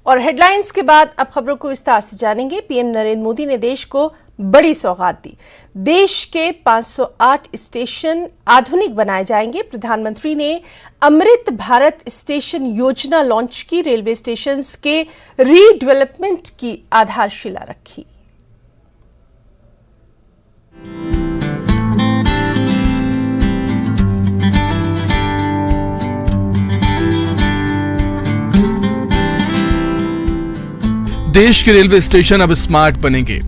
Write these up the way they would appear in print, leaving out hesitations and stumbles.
और हेडलाइंस के बाद अब खबरों को विस्तार से जानेंगे। पीएम नरेंद्र मोदी ने देश को बड़ी सौगात दी। देश के 508 स्टेशन आधुनिक बनाए जाएंगे। प्रधानमंत्री ने अमृत भारत स्टेशन योजना लॉन्च की। रेलवे स्टेशन के रीडेवलपमेंट की आधारशिला रखी। देश के रेलवे स्टेशन अब स्मार्ट बनेंगे।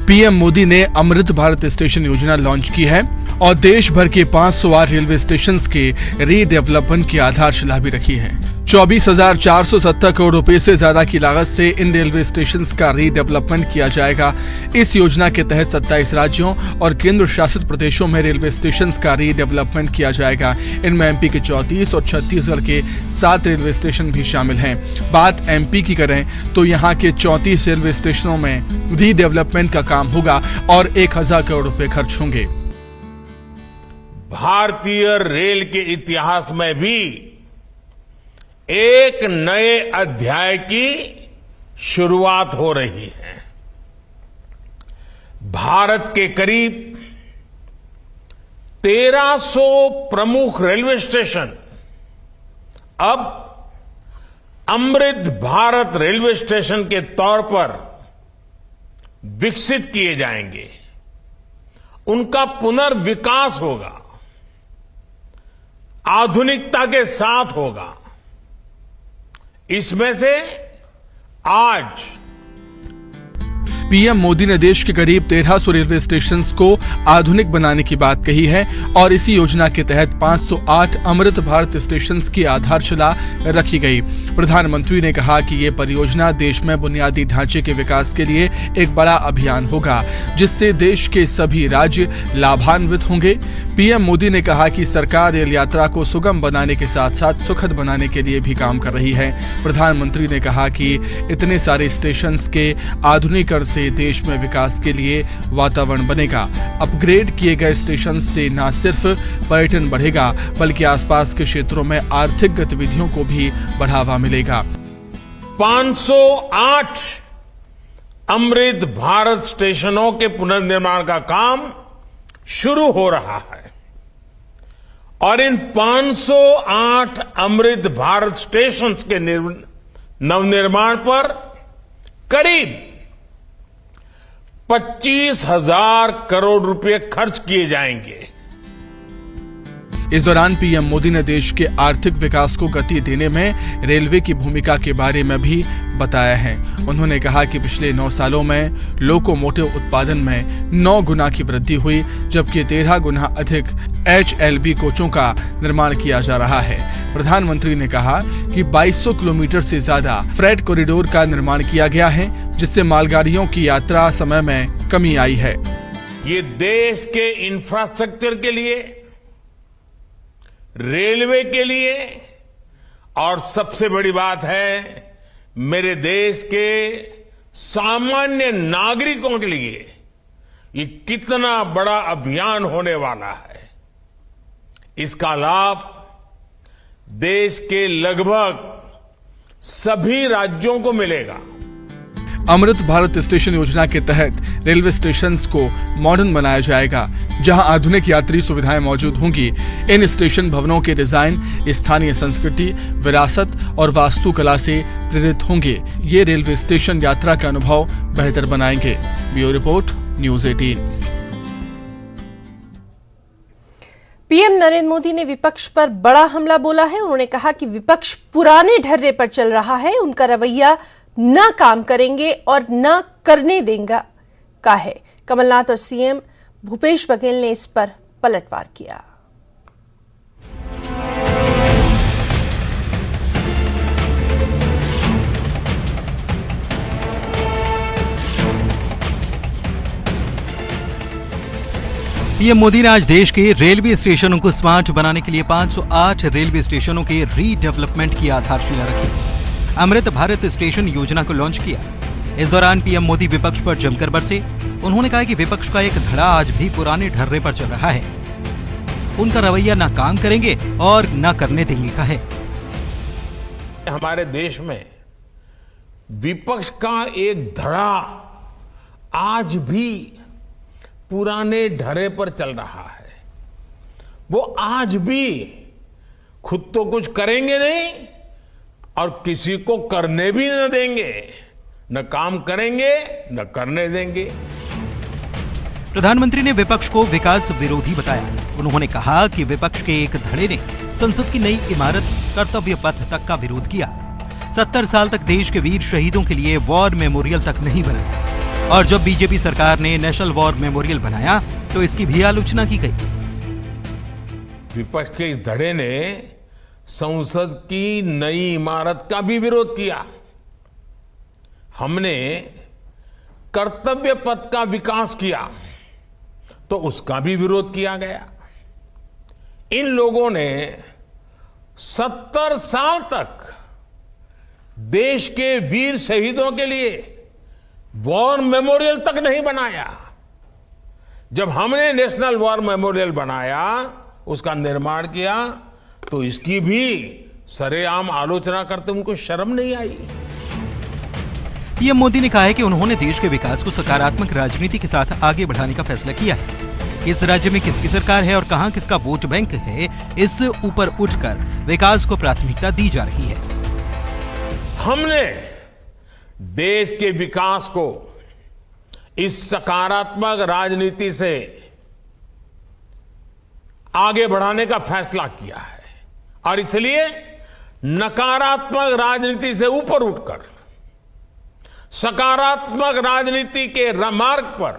पीएम मोदी ने अमृत भारत स्टेशन योजना लॉन्च की है और देश भर के 508 रेलवे स्टेशन के रीडेवलपमेंट की आधारशिला भी रखी है। 24,470 करोड़ रुपए से ज्यादा की लागत से इन रेलवे स्टेशन का रीडेवलपमेंट किया जाएगा। इस योजना के तहत 27 राज्यों और केंद्र शासित प्रदेशों में रेलवे स्टेशन का रीडेवलपमेंट किया जाएगा। इनमें एमपी के 34 और छत्तीसगढ़ के 7 रेलवे स्टेशन भी शामिल हैं। बात एमपी की करें तो यहाँ के 34 रेलवे स्टेशनों में रीडेवलपमेंट का काम होगा और 1,000 करोड़ रुपए खर्च होंगे। भारतीय रेल के इतिहास में भी एक नए अध्याय की शुरुआत हो रही है। भारत के करीब 1300 प्रमुख रेलवे स्टेशन अब अमृत भारत रेलवे स्टेशन के तौर पर विकसित किए जाएंगे। उनका पुनर्विकास होगा, आधुनिकता के साथ होगा। इसमें से आज पीएम मोदी ने देश के करीब 1300 रेलवे स्टेशंस को आधुनिक बनाने की बात कही है और इसी योजना के तहत 508 अमृत भारत स्टेशंस की आधारशिला रखी गई। प्रधानमंत्री ने कहा कि ये परियोजना देश में बुनियादी ढांचे के विकास के लिए एक बड़ा अभियान होगा, जिससे देश के सभी राज्य लाभान्वित होंगे। पीएम मोदी ने कहा कि सरकार रेल यात्रा को सुगम बनाने के साथ साथ सुखद बनाने के लिए भी काम कर रही है। प्रधानमंत्री ने कहा कि इतने सारे स्टेशंस के आधुनिकीकरण से देश में विकास के लिए वातावरण बनेगा। अपग्रेड किए गए स्टेशन से न सिर्फ पर्यटन बढ़ेगा बल्कि आसपास के क्षेत्रों में आर्थिक गतिविधियों को भी बढ़ावा मिलेगा। 508 अमृत भारत स्टेशनों के पुनर्निर्माण का काम शुरू हो रहा है और इन 508 अमृत भारत स्टेशन के नवनिर्माण पर करीब 25,000 करोड़ रुपए खर्च किए जाएंगे। इस दौरान पीएम मोदी ने देश के आर्थिक विकास को गति देने में रेलवे की भूमिका के बारे में भी बताया है। उन्होंने कहा कि पिछले 9 सालों में लोकोमोटिव उत्पादन में 9 गुना की वृद्धि हुई, जबकि 13 गुना अधिक HLB कोचों का निर्माण किया जा रहा है। प्रधानमंत्री ने कहा कि 2200 किलोमीटर से ज्यादा फ्रेट कॉरिडोर का निर्माण किया गया है, जिससे मालगाड़ियों की यात्रा समय में कमी आई है। ये देश के इंफ्रास्ट्रक्चर के लिए, रेलवे के लिए और सबसे बड़ी बात है मेरे देश के सामान्य नागरिकों के लिए ये कितना बड़ा अभियान होने वाला है। इसका लाभ देश के लगभग सभी राज्यों को मिलेगा। अमृत भारत स्टेशन योजना के तहत रेलवे स्टेशंस को मॉडर्न बनाया जाएगा, जहां आधुनिक यात्री सुविधाएं मौजूद होंगी। इन स्टेशन भवनों के डिजाइन स्थानीय संस्कृति, विरासत और वास्तुकला से प्रेरित होंगे। ये रेलवे स्टेशन यात्रा का अनुभव बेहतर बनाएंगे। Bureau report, news 18। PM Narendra Modi ने विपक्ष पर बड़ा हमला बोला है। उन्होंने कहा कि विपक्ष पुराने ढर्रे पर चल रहा है। उनका रवैया न काम करेंगे और न करने देंगे का है। कमलनाथ और सीएम भूपेश बघेल ने इस पर पलटवार किया। पीएम मोदी ने आज देश के रेलवे स्टेशनों को स्मार्ट बनाने के लिए 508 रेलवे स्टेशनों के रीडेवलपमेंट की आधारशिला रखी। अमृत भारत स्टेशन योजना को लॉन्च किया। इस दौरान पीएम मोदी विपक्ष पर जमकर बरसे। उन्होंने कहा कि विपक्ष का एक धड़ा आज भी पुराने ढर्रे पर चल रहा है। उनका रवैया ना काम करेंगे और ना करने देंगे का है। हमारे देश में विपक्ष का एक धड़ा आज भी पुराने ढर्रे पर चल रहा है। वो आज भी खुद तो कुछ करेंगे नहीं और किसी को करने भी न देंगे, न काम करेंगे न करने देंगे। प्रधानमंत्री ने विपक्ष को विकास विरोधी बताया। उन्होंने कहा कि विपक्ष के एक धड़े ने संसद की नई इमारत कर्तव्य पथ तक का विरोध किया। 70 साल तक देश के वीर शहीदों के लिए वॉर मेमोरियल तक नहीं बनाया और जब बीजेपी सरकार ने नेशनल वॉर मेमोरियल बनाया तो इसकी भी आलोचना की गई। विपक्ष के इस धड़े ने संसद की नई इमारत का भी विरोध किया। हमने कर्तव्य पथ का विकास किया तो उसका भी विरोध किया गया। इन लोगों ने 70 साल तक देश के वीर शहीदों के लिए वॉर मेमोरियल तक नहीं बनाया। जब हमने नेशनल वॉर मेमोरियल बनाया, उसका निर्माण किया, तो इसकी भी सरेआम आलोचना करते उनको शर्म नहीं आई। पीएम मोदी ने कहा है कि उन्होंने देश के विकास को सकारात्मक राजनीति के साथ आगे बढ़ाने का फैसला किया है। इस राज्य में किसकी सरकार है और कहां किसका वोट बैंक है, इससे ऊपर उठकर विकास को प्राथमिकता दी जा रही है। हमने देश के विकास को इस सकारात्मक राजनीति से आगे बढ़ाने का फैसला किया है और इसलिए नकारात्मक राजनीति से ऊपर उठकर सकारात्मक राजनीति के मार्ग पर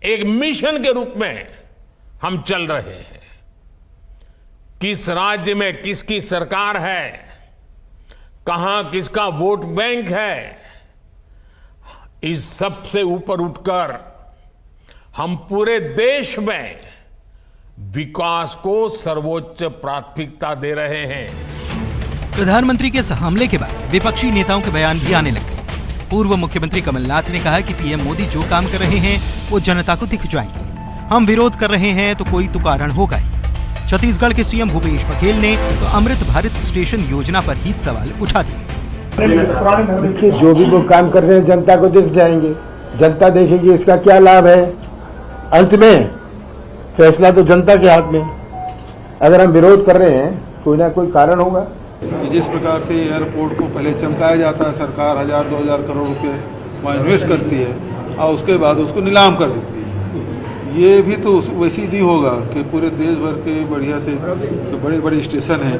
एक मिशन के रूप में हम चल रहे हैं। किस राज्य में किसकी सरकार है, कहां किसका वोट बैंक है, इस सब से ऊपर उठकर हम पूरे देश में विकास को सर्वोच्च प्राथमिकता दे रहे हैं। प्रधानमंत्री के इस हमले के बाद विपक्षी नेताओं के बयान भी आने लगे। पूर्व मुख्यमंत्री कमलनाथ ने कहा कि पीएम मोदी जो काम कर रहे हैं वो जनता को दिख जाएंगे। हम विरोध कर रहे हैं तो कोई तो कारण होगा ही। छत्तीसगढ़ के सीएम भूपेश बघेल ने तो अमृत भारत स्टेशन योजना पर ही सवाल उठा दिए। देखिए, जो भी वो काम कर रहे हैं जनता को दिख जाएंगे, जनता देखेगी इसका क्या लाभ है। अंत में फैसला तो जनता के हाथ में। अगर हम विरोध कर रहे हैं कोई ना कोई कारण होगा। जिस प्रकार से एयरपोर्ट को पहले चमकाया जाता है, सरकार 1000-2000 करोड़ रुपए वहाँ इन्वेस्ट करती है और उसके बाद उसको नीलाम कर देती है। ये भी तो वैसे ही नहीं होगा कि पूरे देश भर के बढ़िया से जो बड़े बड़े स्टेशन हैं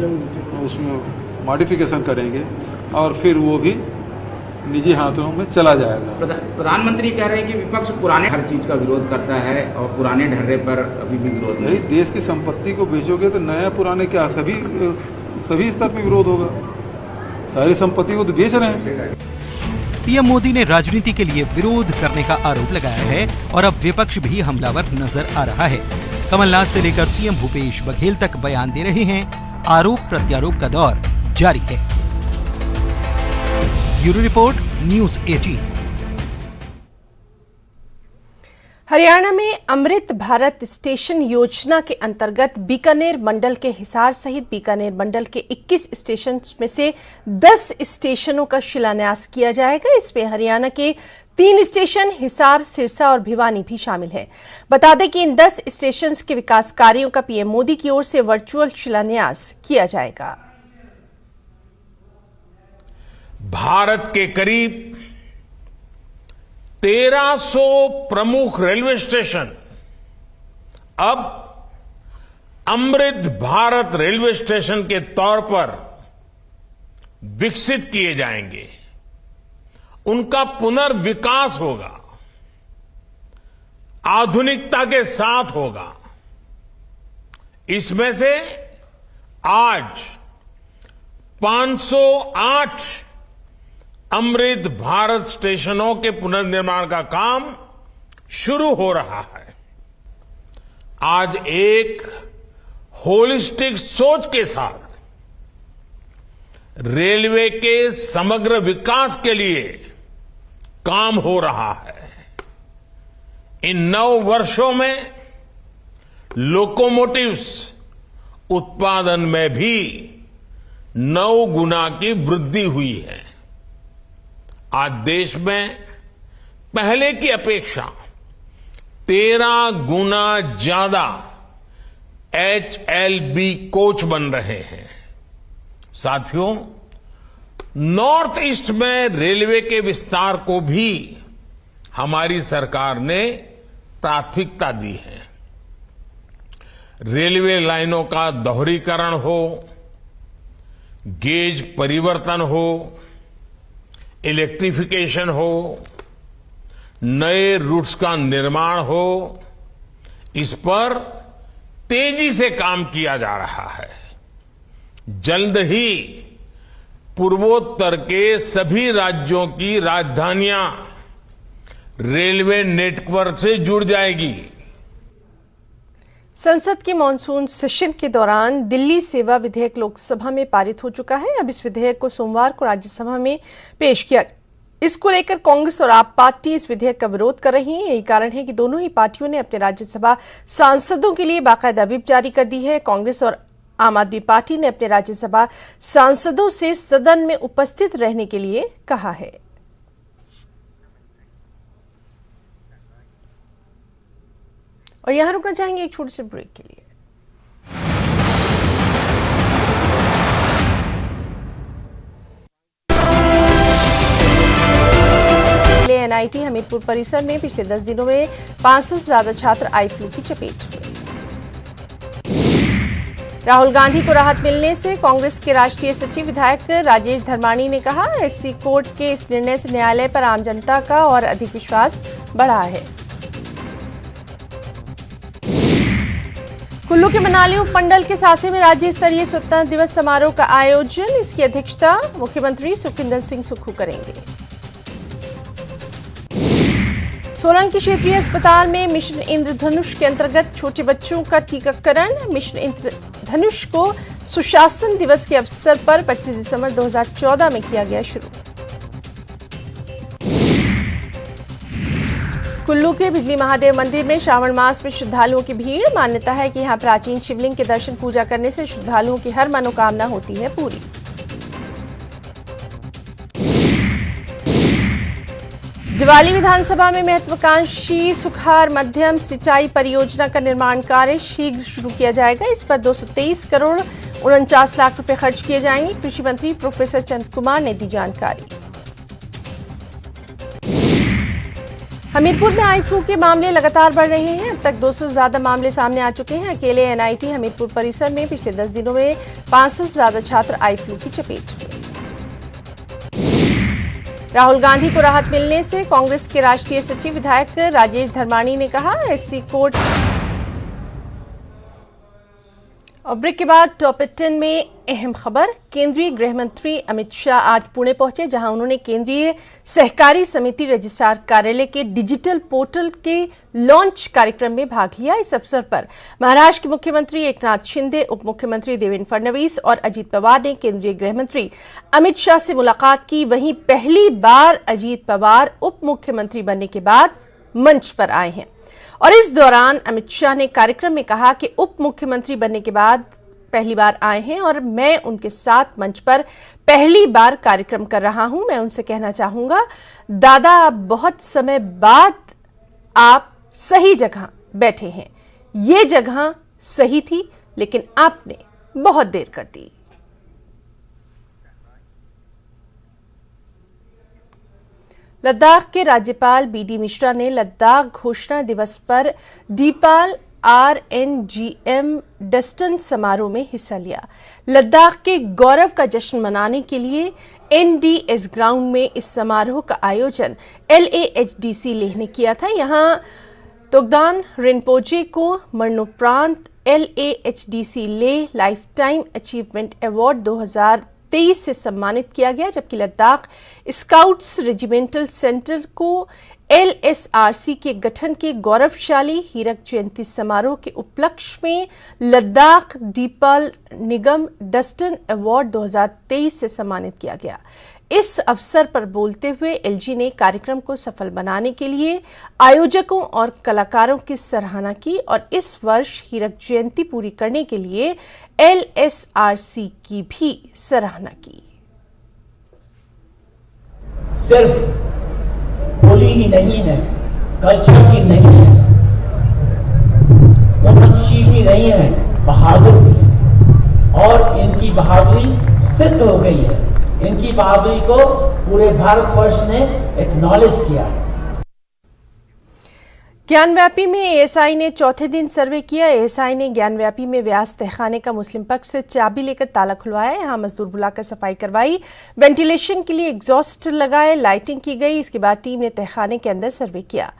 उसमें मॉडिफिकेशन करेंगे और फिर वो भी निजी हाथों में चला जाएगा। प्रधानमंत्री कह रहे हैं कि विपक्ष पुराने हर चीज का विरोध करता है और पुराने ढर्रे पर अभी भी विरोध नहीं। देश की संपत्ति को बेचोगे तो नया पुराने क्या सभी स्तर पर विरोध होगा। सारी संपत्ति को तो बेच रहे हैं। पीएम मोदी ने राजनीति के लिए विरोध करने का आरोप लगाया है और अब विपक्ष भी हमलावर नजर आ रहा है। कमलनाथ से लेकर सीएम भूपेश बघेल तक बयान दे रहे हैं। आरोप प्रत्यारोप का दौर जारी है। Bureau report, news 18। हरियाणा में अमृत भारत स्टेशन योजना के अंतर्गत बीकानेर मंडल के हिसार सहित बीकानेर मंडल के 21 स्टेशन में से 10 स्टेशनों का शिलान्यास किया जाएगा। इसमें हरियाणा के 3 स्टेशन हिसार, सिरसा और भिवानी भी शामिल हैं। बता दें कि इन 10 स्टेशन के विकास कार्यों का पीएम मोदी की ओर से वर्चुअल शिलान्यास किया जाएगा। भारत के करीब 1300 प्रमुख रेलवे स्टेशन अब अमृत भारत रेलवे स्टेशन के तौर पर विकसित किए जाएंगे। उनका पुनर्विकास होगा, आधुनिकता के साथ होगा। इसमें से आज 508 अमृत भारत स्टेशनों के पुनर्निर्माण का काम शुरू हो रहा है। आज एक होलिस्टिक सोच के साथ रेलवे के समग्र विकास के लिए काम हो रहा है। इन 9 वर्षों में लोकोमोटिव्स उत्पादन में भी 9 गुना की वृद्धि हुई है। आज देश में पहले की अपेक्षा 13 गुना ज्यादा HLB कोच बन रहे हैं। साथियों, नॉर्थ ईस्ट में रेलवे के विस्तार को भी हमारी सरकार ने प्राथमिकता दी है। रेलवे लाइनों का दोहरीकरण हो, गेज परिवर्तन हो, इलेक्ट्रिफिकेशन हो, नए रूट्स का निर्माण हो, इस पर तेजी से काम किया जा रहा है। जल्द ही पूर्वोत्तर के सभी राज्यों की राजधानियां रेलवे नेटवर्क से जुड़ जाएगी। संसद के मॉनसून सेशन के दौरान दिल्ली सेवा विधेयक लोकसभा में पारित हो चुका है। अब इस विधेयक को सोमवार को राज्यसभा में पेश किया। इसको लेकर कांग्रेस और आप पार्टी इस विधेयक का विरोध कर रही है। यही कारण है कि दोनों ही पार्टियों ने अपने राज्यसभा सांसदों के लिए बाकायदा व्हिप जारी कर दी है। कांग्रेस और आम आदमी पार्टी ने अपने राज्यसभा सांसदों से सदन में उपस्थित रहने के लिए कहा है। और यहां रुकना चाहेंगे एक छोटे से ब्रेक के लिए। NIT हमीरपुर परिसर में पिछले 10 दिनों में 500 से ज्यादा छात्र आई फ्लू की चपेट में। राहुल गांधी को राहत मिलने से कांग्रेस के राष्ट्रीय सचिव विधायक राजेश धर्माणी ने कहा, SC कोर्ट के इस निर्णय से न्यायालय पर आम जनता का और अधिक विश्वास बढ़ा है। कुल्लू के मनाली उपमंडल के सासे में राज्य स्तरीय स्वतंत्रता दिवस समारोह का आयोजन, इसकी अध्यक्षता मुख्यमंत्री सुखविंदर सिंह सुक्खू करेंगे। सोलन के क्षेत्रीय अस्पताल में मिशन इंद्रधनुष के अंतर्गत छोटे बच्चों का टीकाकरण। मिशन इंद्रधनुष को सुशासन दिवस के अवसर पर 25 दिसंबर 2014 में किया गया शुरू। कुल्लू के बिजली महादेव मंदिर में श्रावण मास में श्रद्धालुओं की भीड़। मान्यता है कि यहां प्राचीन शिवलिंग के दर्शन पूजा करने से श्रद्धालुओं की हर मनोकामना होती है पूरी। जवाली विधानसभा में महत्वाकांक्षी सुखार मध्यम सिंचाई परियोजना का निर्माण कार्य शीघ्र शुरू किया जाएगा। इस पर 223 करोड़ 49 लाख रुपए खर्च किए जाएंगे। कृषि मंत्री प्रोफेसर चंद कुमार ने दी जानकारी। हमीरपुर में आई फ्लू के मामले लगातार बढ़ रहे हैं। अब तक 200 से ज्यादा मामले सामने आ चुके हैं। अकेले NIT हमीरपुर परिसर में पिछले 10 दिनों में 500 से ज्यादा छात्र आई फ्लू की चपेट में। राहुल गांधी को राहत मिलने से कांग्रेस के राष्ट्रीय सचिव विधायक राजेश धर्माणी ने कहा, SC कोर्ट। और ब्रेक के बाद टॉप 10 में अहम खबर। केंद्रीय गृह मंत्री अमित शाह आज पुणे पहुंचे, जहां उन्होंने केंद्रीय सहकारी समिति रजिस्ट्रार कार्यालय के डिजिटल पोर्टल के लॉन्च कार्यक्रम में भाग लिया। इस अवसर पर महाराष्ट्र के मुख्यमंत्री एकनाथ शिंदे, उप मुख्यमंत्री देवेंद्र फडणवीस और अजीत पवार ने केंद्रीय गृह मंत्री अमित शाह से मुलाकात की। वहीं पहली बार अजीत पवार उप मुख्यमंत्री बनने के बाद मंच पर आए हैं और इस दौरान अमित शाह ने कार्यक्रम में कहा कि उप मुख्यमंत्री बनने के बाद पहली बार आए हैं और मैं उनके साथ मंच पर पहली बार कार्यक्रम कर रहा हूं। मैं उनसे कहना चाहूंगा, दादा, बहुत समय बाद आप सही जगह बैठे हैं। ये जगह सही थी, लेकिन आपने बहुत देर कर दी। लद्दाख के राज्यपाल BD मिश्रा ने लद्दाख घोषणा दिवस पर डीपाल RNGM डस्टन समारोह में हिस्सा लिया। लद्दाख के गौरव का जश्न मनाने के लिए NDS ग्राउंड में इस समारोह का आयोजन LAHDC लेह ने किया था। यहां तोगदान रिनपोचे को मरणोपरांत LAHDC Leh life time achievement award 2023 से सम्मानित किया गया, जबकि लद्दाख स्काउट्स रेजिमेंटल सेंटर को LSRC के गठन के गौरवशाली हीरक जयंती समारोह के उपलक्ष्य में लद्दाख डीपाल निगम डस्टन अवार्ड 2023 से सम्मानित किया गया। इस अवसर पर बोलते हुए LG ने कार्यक्रम को सफल बनाने के लिए आयोजकों और कलाकारों की सराहना की और इस वर्ष हीरक जयंती पूरी करने के लिए LSRC की भी सराहना की। सिर्फ होली ही नहीं है, कल्चर ही नहीं है, उन्नतशील ही नहीं है, बहादुर भी है। और इनकी बहादुरी सिद्ध हो गई है। इनकी बहादुरी को पूरे भारतवर्ष ने एक्नॉलेज किया है। ज्ञानव्यापी में एएसआई ने चौथे दिन सर्वे किया। एएसआई ने ज्ञानव्यापी में व्यास तहखाने का मुस्लिम पक्ष से चाबी लेकर ताला खुलवाया। यहां मजदूर बुलाकर सफाई करवाई, वेंटिलेशन के लिए एग्जॉस्ट लगाए, लाइटिंग की गई। इसके बाद टीम ने तहखाने के अंदर सर्वे किया।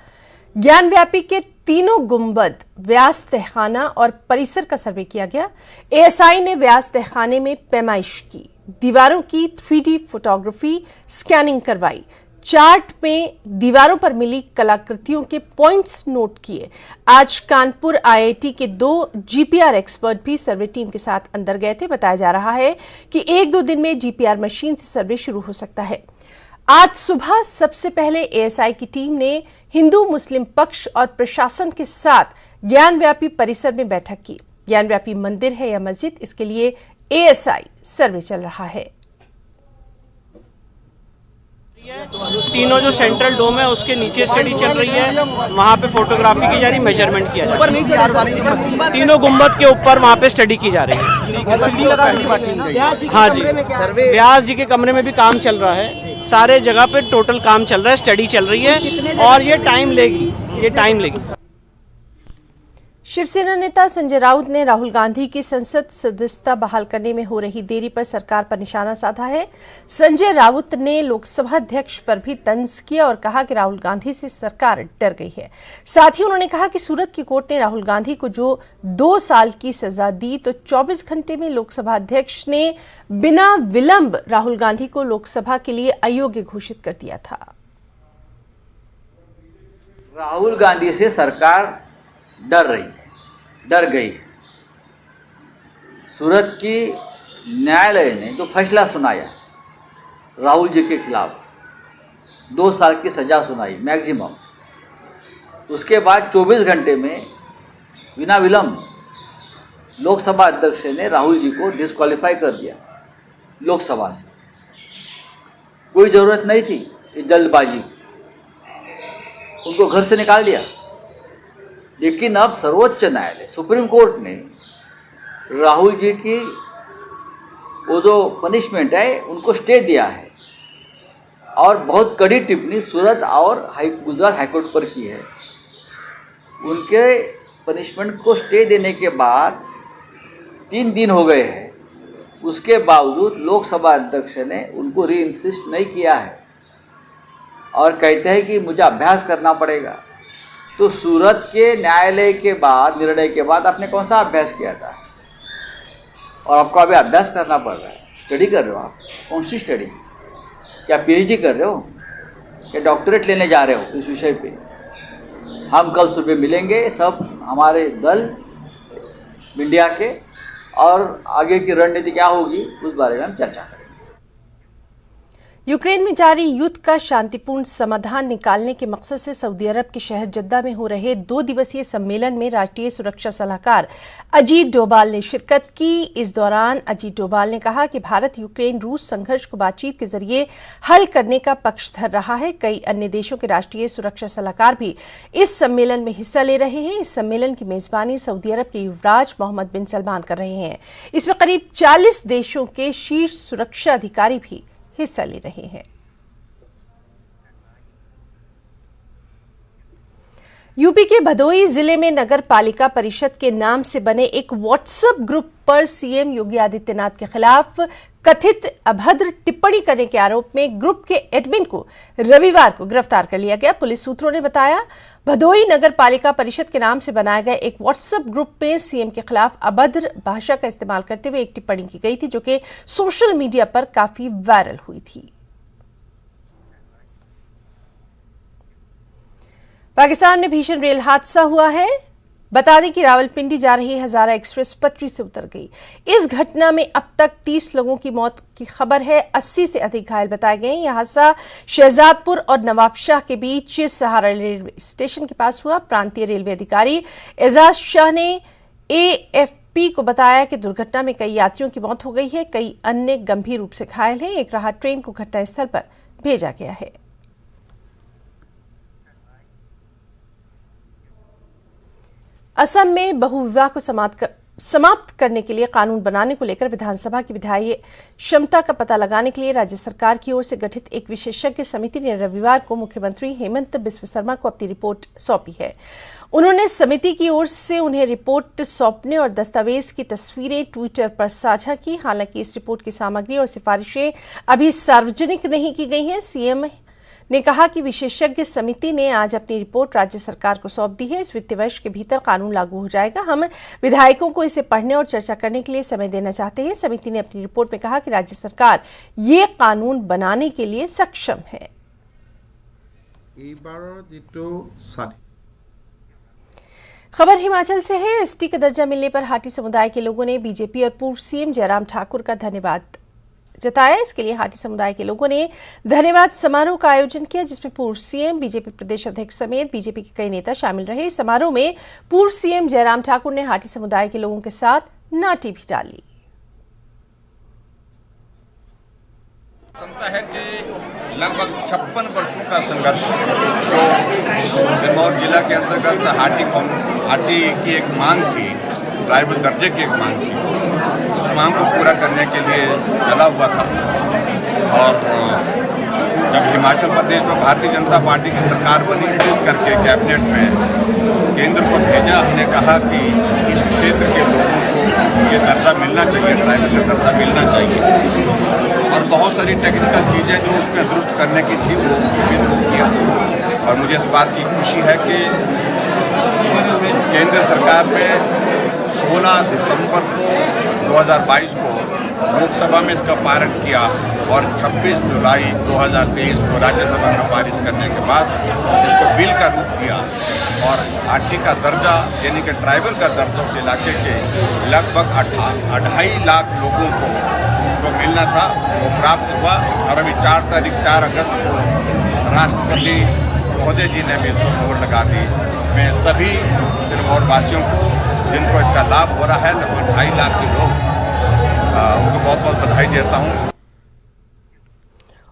ज्ञानव्यापी के तीनों गुंबद, व्यास तहखाना और परिसर का सर्वे किया गया। एएसआई ने व्यास तहखाने में पैमाइश की, दीवारों की 3D फोटोग्राफी, स्कैनिंग करवाई, चार्ट में दीवारों पर मिली कलाकृतियों के पॉइंट्स नोट किए। आज कानपुर आईआईटी के 2 जीपीआर एक्सपर्ट भी सर्वे टीम के साथ अंदर गए थे। बताया जा रहा है कि 1-2 दिन में जीपीआर मशीन से सर्वे शुरू हो सकता है। आज सुबह सबसे पहले एएसआई की टीम ने हिंदू मुस्लिम पक्ष और प्रशासन के साथ ज्ञानव्यापी परिसर में बैठक की। ज्ञानव्यापी मंदिर है या मस्जिद, इसके लिए एएसआई सर्वे चल रहा है। तीनों जो सेंट्रल डोम है उसके नीचे स्टडी चल रही है, वहाँ पे फोटोग्राफी की जा रही, मेजरमेंट किया जा रहा है। तीनों गुंबद के ऊपर वहाँ पे स्टडी की जा रही है। हाँ जी, व्यास जी के कमरे में भी काम चल रहा है। सारे जगह पे टोटल काम चल रहा है, स्टडी चल रही है और ये टाइम लेगी। शिवसेना नेता संजय राउत ने राहुल गांधी की संसद सदस्यता बहाल करने में हो रही देरी पर सरकार पर निशाना साधा है। संजय राउत ने लोकसभा अध्यक्ष पर भी तंज किया और कहा कि राहुल गांधी से सरकार डर गई है। साथ ही उन्होंने कहा कि सूरत की कोर्ट ने राहुल गांधी को जो 2 साल की सजा दी, तो 24 घंटे में लोकसभा अध्यक्ष ने बिना विलंब राहुल गांधी को लोकसभा के लिए अयोग्य घोषित कर दिया था। राहुल गांधी से सरकार डर गई। सूरत की न्यायालय ने जो फैसला सुनाया राहुल जी के खिलाफ, 2 साल की सज़ा सुनाई मैक्सिमम, उसके बाद 24 घंटे में बिना विलंब लोकसभा अध्यक्ष ने राहुल जी को डिस्क्वालीफाई कर दिया लोकसभा से। कोई ज़रूरत नहीं थी ये जल्दबाजी, उनको घर से निकाल दिया। लेकिन अब सर्वोच्च न्यायालय, सुप्रीम कोर्ट ने राहुल जी की वो जो पनिशमेंट है उनको स्टे दिया है और बहुत कड़ी टिप्पणी सूरत और गुजरात हाईकोर्ट पर की है। उनके पनिशमेंट को स्टे देने के बाद 3 दिन हो गए हैं, उसके बावजूद लोकसभा अध्यक्ष ने उनको री इंसिस्ट नहीं किया है और कहते हैं कि मुझे अभ्यास करना पड़ेगा। तो सूरत के न्यायालय के बाद, निर्णय के बाद आपने कौन सा अभ्यास किया था और आपको अभी अभ्यास करना पड़ रहा है। स्टडी कर रहे हो आप, कौन सी स्टडी? क्या पीएचडी कर रहे हो, क्या डॉक्टरेट लेने जा रहे हो इस विषय पे? हम कल सुबह मिलेंगे सब हमारे दल इंडिया के, और आगे की रणनीति क्या होगी उस बारे में हम चर्चा करेंगे। यूक्रेन में जारी युद्ध का शांतिपूर्ण समाधान निकालने के मकसद से सऊदी अरब के शहर जद्दा में हो रहे 2 दिवसीय सम्मेलन में राष्ट्रीय सुरक्षा सलाहकार अजीत डोभाल ने शिरकत की। इस दौरान अजीत डोभाल ने कहा कि भारत यूक्रेन रूस संघर्ष को बातचीत के जरिए हल करने का पक्षधर रहा है। कई अन्य देशों के राष्ट्रीय सुरक्षा सलाहकार भी इस सम्मेलन में हिस्सा ले रहे हैं। इस सम्मेलन की मेजबानी सऊदी अरब के युवराज मोहम्मद बिन सलमान कर रहे हैं। इसमें करीब 40 देशों के शीर्ष सुरक्षा अधिकारी भी हिस्सा ले रहे हैं। यूपी के भदोही जिले में नगर पालिका परिषद के नाम से बने एक व्हाट्सएप ग्रुप पर सीएम योगी आदित्यनाथ के खिलाफ कथित अभद्र टिप्पणी करने के आरोप में ग्रुप के एडमिन को रविवार को गिरफ्तार कर लिया गया। पुलिस सूत्रों ने बताया, भदोही नगर पालिका परिषद के नाम से बनाए गए एक व्हाट्सएप ग्रुप में सीएम के खिलाफ अभद्र भाषा का इस्तेमाल करते हुए एक टिप्पणी की गई थी, जो कि सोशल मीडिया पर काफी वायरल हुई थी। पाकिस्तान में भीषण रेल हादसा हुआ है। बता दें कि रावलपिंडी जा रही हजारा एक्सप्रेस पटरी से उतर गई। इस घटना में अब तक 30 लोगों की मौत की खबर है, 80 से अधिक घायल बताए गए। यह हादसा शहजादपुर और नवाबशाह के बीच सहारा रेलवे स्टेशन के पास हुआ। प्रांतीय रेलवे अधिकारी एजाज शाह ने AFP को बताया कि दुर्घटना में कई यात्रियों की मौत हो गई है, कई अन्य गंभीर रूप से घायल हैं। एक राहत ट्रेन को घटनास्थल पर भेजा गया है। असम में बहुविवाह को समाप्त करने के लिए कानून बनाने को लेकर विधानसभा की विधायी क्षमता का पता लगाने के लिए राज्य सरकार की ओर से गठित एक विशेषज्ञ समिति ने रविवार को मुख्यमंत्री हेमंत बिस्व शर्मा को अपनी रिपोर्ट सौंपी है। उन्होंने समिति की ओर से उन्हें रिपोर्ट सौंपने और दस्तावेज की तस्वीरें ट्विटर पर साझा की। हालांकि इस रिपोर्ट की सामग्री और सिफारिशें अभी सार्वजनिक नहीं की गई हैं। सीएम ने कहा कि विशेषज्ञ समिति ने आज अपनी रिपोर्ट राज्य सरकार को सौंप दी है। इस वित्तीय वर्ष के भीतर कानून लागू हो जाएगा। हम विधायकों को इसे पढ़ने और चर्चा करने के लिए समय देना चाहते हैं। समिति ने अपनी रिपोर्ट में कहा कि राज्य सरकार ये कानून बनाने के लिए सक्षम है। खबर हिमाचल से है। एसटी का दर्जा मिलने पर हाटी समुदाय के लोगों ने बीजेपी और पूर्व सीएम जयराम ठाकुर का धन्यवाद जताया। इसके लिए हाटी समुदाय के लोगों ने धन्यवाद समारोह का आयोजन किया, जिसमें पूर्व सीएम, बीजेपी प्रदेश अध्यक्ष समेत बीजेपी के कई नेता शामिल रहे। इस समारोह में पूर्व सीएम जयराम ठाकुर ने हाटी समुदाय के लोगों के साथ नाटी भी डाली। है कि लगभग 56 वर्षों का संघर्ष जो सिरमौर जिला के अंतर्गत हाटी की एक मांग थी, ट्राइबल दर्जे की एक मांग थी, उस मांग को पूरा करने के लिए चला हुआ था। और जब हिमाचल प्रदेश में भारतीय जनता पार्टी की सरकार बनी, करके कैबिनेट में केंद्र को भेजा, हमने कहा कि इस क्षेत्र के लोगों को ये दर्जा मिलना चाहिए, ट्राइबल का दर्जा मिलना चाहिए। और बहुत सारी टेक्निकल चीज़ें जो उसमें दुरुस्त करने की थी वो भी दुरुस्त किया। और मुझे इस बात की खुशी है कि केंद्र सरकार ने 16 दिसंबर को 2022 को लोकसभा में इसका पारण किया और 26 जुलाई 2023 को राज्यसभा में पारित करने के बाद इसको बिल का रूप दिया और हाटी का दर्जा यानी कि ट्राइबल का दर्जा उस इलाके के लगभग 2.5 लाख लोगों को जो मिलना था वो प्राप्त हुआ। और अभी 4 अगस्त को राष्ट्रपति महोदय जी ने भी इसको मोहर लगा दी। मैं सभी सिरमौर वासियों को जिनको इसका लाभ हो रहा है, लगभग 2.5 लाख के लोग, उनको बहुत बहुत बधाई देता हूँ।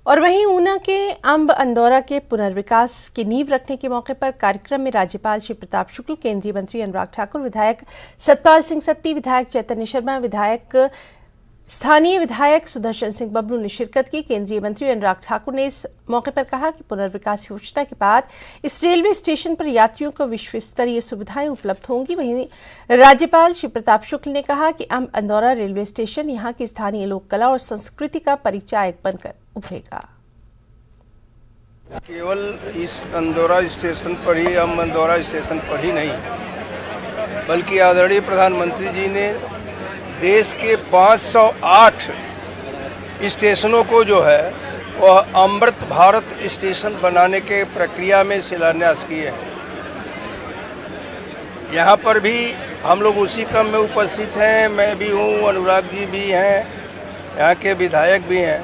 और वहीं ऊना के अंब अंदौरा के पुनर्विकास की नींव रखने के मौके पर कार्यक्रम में राज्यपाल श्री प्रताप शुक्ल, केंद्रीय मंत्री अनुराग ठाकुर, विधायक सतपाल सिंह सत्ती, विधायक चैतन्य शर्मा, स्थानीय विधायक सुदर्शन सिंह बबलू ने शिरकत की। केंद्रीय मंत्री अनुराग ठाकुर ने इस मौके पर कहा कि पुनर्विकास योजना के बाद इस रेलवे स्टेशन पर यात्रियों को विश्व स्तरीय सुविधाएं उपलब्ध होंगी। वहीं राज्यपाल श्री प्रताप शुक्ल ने कहा कि अंब अंदौरा रेलवे स्टेशन यहां की स्थानीय लोक कला और संस्कृति का परिचायक बनकर उभरेगा। केवल इस अंदौरा स्टेशन पर ही, अंब अंदौरा स्टेशन पर ही नहीं, बल्कि आदरणीय प्रधानमंत्री जी ने देश के 508 स्टेशनों को जो है वह अमृत भारत स्टेशन बनाने के प्रक्रिया में शिलान्यास किए हैं। यहाँ पर भी हम लोग उसी क्रम में उपस्थित हैं। मैं भी हूँ, अनुराग जी भी हैं, यहाँ के विधायक भी हैं।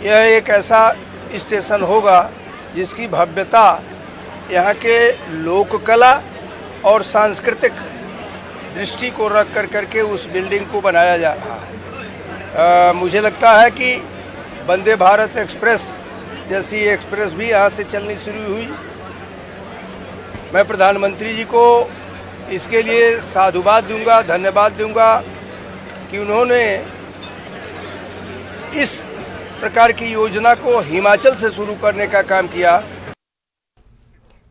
यह एक ऐसा स्टेशन होगा जिसकी भव्यता यहाँ के लोक कला और सांस्कृतिक दृष्टि को रख करके उस बिल्डिंग को बनाया जा रहा है। मुझे लगता है कि वंदे भारत एक्सप्रेस जैसी एक्सप्रेस भी यहाँ से चलनी शुरू हुई। मैं प्रधानमंत्री जी को इसके लिए साधुवाद दूंगा, धन्यवाद दूंगा कि उन्होंने इस प्रकार की योजना को हिमाचल से शुरू करने का काम किया।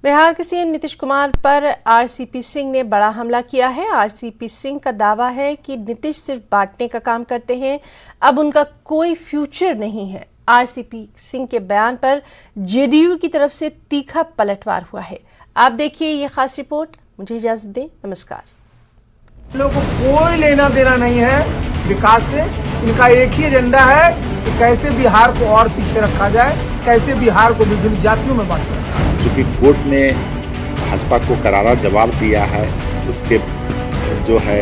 बिहार के सीएम नीतीश कुमार पर आरसीपी सिंह ने बड़ा हमला किया है। आरसीपी सिंह का दावा है कि नीतीश सिर्फ बांटने का काम करते हैं, अब उनका कोई फ्यूचर नहीं है। आरसीपी सिंह के बयान पर जेडीयू की तरफ से तीखा पलटवार हुआ है। आप देखिए ये खास रिपोर्ट। मुझे इजाजत दें, नमस्कार। लोगों को कोई लेना देना नहीं है विकास से। इनका एक ही एजेंडा है कि कैसे बिहार को और पीछे रखा जाए, कैसे बिहार को विभिन्न जातियों में बांटा जाए। सुप्रीम कोर्ट ने भाजपा को करारा जवाब दिया है, उसके जो है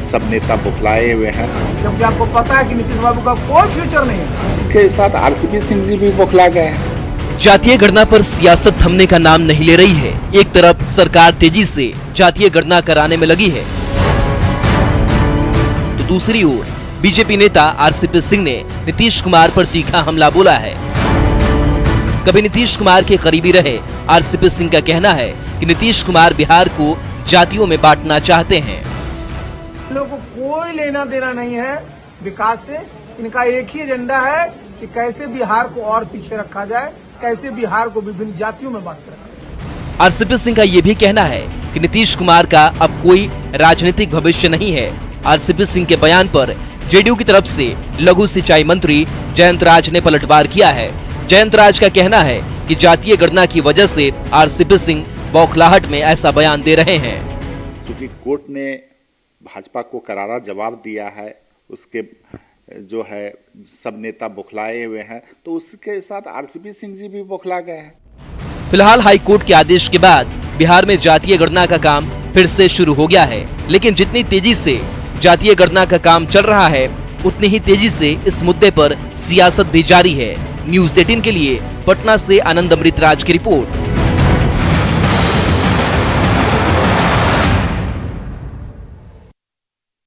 सब नेता बौखलाए हुए हैं, जबकि आपको पता है कि नीतीश बाबू का कोई फ्यूचर नहीं है। इसके साथ आरसीपी सिंह जी भी बौखला गए हैं। जातीय गणना पर सियासत थमने का नाम नहीं ले रही है। एक तरफ सरकार तेजी से जातीय गणना कराने में लगी है, तो दूसरी ओर बीजेपी नेता आरसीपी सिंह ने नीतीश कुमार पर तीखा हमला बोला है। कभी नीतीश कुमार के करीबी रहे आरसीपी सिंह का कहना है कि नीतीश कुमार बिहार को जातियों में बांटना चाहते हैं। लोगों को कोई लेना देना नहीं है विकास से। इनका एक ही एजेंडा है कि कैसे बिहार को और पीछे रखा जाए, कैसे बिहार को विभिन्न जातियों में बांट रखा जाए। आरसीपी सिंह का ये भी कहना है कि नीतीश कुमार का अब कोई राजनीतिक भविष्य नहीं है। आरसीपी सिंह के बयान पर जेडीयू की तरफ से लघु सिंचाई मंत्री जयंत राज ने पलटवार किया है। जयंत राज का कहना है कि जातीय गणना की वजह से आरसीपी सिंह बौखलाहट में ऐसा बयान दे रहे हैं। क्योंकि कोर्ट ने भाजपा को करारा जवाब दिया है, उसके जो है सब नेता बौखलाए हुए हैं, तो उसके साथ आरसीपी सिंह जी भी बौखला गए हैं। फिलहाल हाई कोर्ट के आदेश के बाद बिहार में जातीय गणना का काम फिर से शुरू हो गया है, लेकिन जितनी तेजी से जातीय गणना का काम चल रहा है उतनी ही तेजी से इस मुद्दे पर सियासत भी जारी है। न्यूज़ 18 के लिए पटना से आनंद अमृतराज की रिपोर्ट।